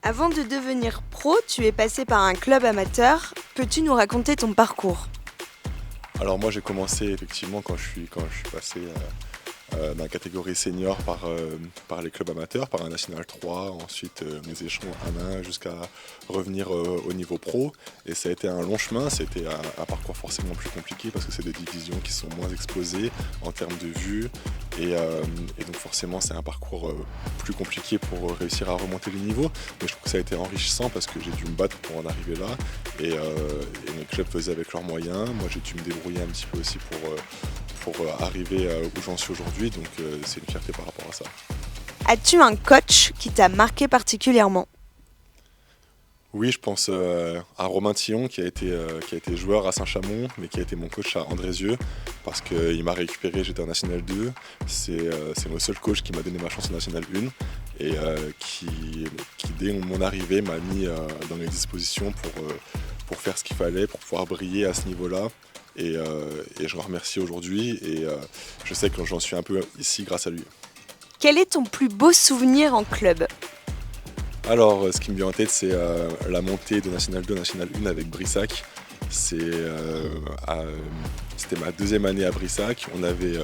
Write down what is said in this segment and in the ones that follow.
Avant de devenir pro, tu es passé par un club amateur. Peux-tu nous raconter ton parcours? Alors moi j'ai commencé effectivement quand je suis passé dans la catégorie senior par les clubs amateurs, par un National 3, ensuite mes échelons 1-1 jusqu'à revenir au niveau pro. Et ça a été un long chemin, c'était un parcours forcément plus compliqué parce que c'est des divisions qui sont moins exposées en termes de vue. Et donc forcément c'est un parcours plus compliqué pour réussir à remonter les niveaux. Mais je trouve que ça a été enrichissant parce que j'ai dû me battre pour en arriver là. Et mes clubs faisaient avec leurs moyens. Moi j'ai dû me débrouiller un petit peu aussi pour arriver où j'en suis aujourd'hui, donc c'est une fierté par rapport à ça. As-tu un coach qui t'a marqué particulièrement? Oui, je pense à Romain Tillon qui a été joueur à Saint-Chamond, mais qui a été mon coach à Andrézieux, parce qu'il m'a récupéré, j'étais en National 2. C'est le seul coach qui m'a donné ma chance en National 1 et qui dès mon arrivée, m'a mis dans les dispositions pour faire ce qu'il fallait, pour pouvoir briller à ce niveau-là. Et je le remercie aujourd'hui et je sais que j'en suis un peu ici grâce à lui. Quel est ton plus beau souvenir en club? Alors, ce qui me vient en tête, c'est la montée de National 2 à National 1 avec Brissac. C'était ma deuxième année à Brissac. On avait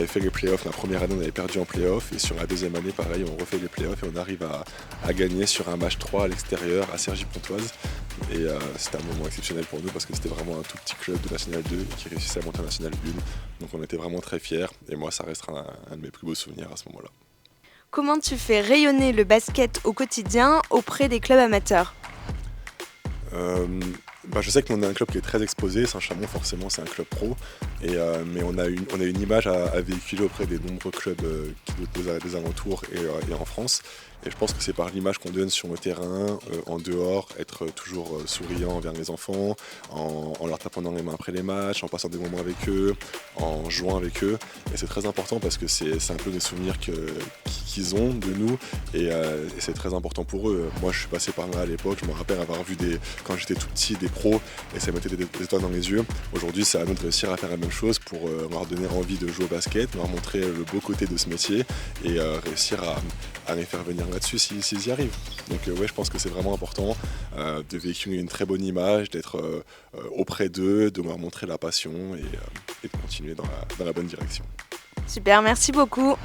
fait les playoffs. La première année, on avait perdu en playoffs. Et sur la deuxième année, pareil, on refait les playoffs et on arrive à gagner sur un match 3 à l'extérieur à Cergy-Pontoise. Et c'était un moment exceptionnel pour nous parce que c'était vraiment un tout petit club de National 2 qui réussissait à monter en National 1. Donc on était vraiment très fiers. Et moi, ça restera un de mes plus beaux souvenirs à ce moment-là. Comment tu fais rayonner le basket au quotidien auprès des clubs amateurs? Euh, je sais qu'on a un club qui est très exposé, Saint-Chamond forcément c'est un club pro, mais on a une image à véhiculer auprès des nombreux clubs des alentours et en France. Et je pense que c'est par l'image qu'on donne sur le terrain, en dehors, être toujours souriant envers les enfants, en leur tapant dans les mains après les matchs, en passant des moments avec eux, en jouant avec eux. Et c'est très important parce que c'est un peu des souvenirs qu'ils ont de nous et c'est très important pour eux. Moi je suis passé par là à l'époque, je me rappelle avoir vu quand j'étais tout petit des pros et ça mettait des étoiles dans les yeux. Aujourd'hui c'est à nous de réussir à faire la même chose pour leur donner envie de jouer au basket, leur montrer le beau côté de ce métier et réussir à les faire venir là-dessus s'ils y arrivent. Donc ouais, je pense que c'est vraiment important de véhiculer une très bonne image, d'être auprès d'eux, de leur montrer la passion et de continuer dans la bonne direction. Super, merci beaucoup.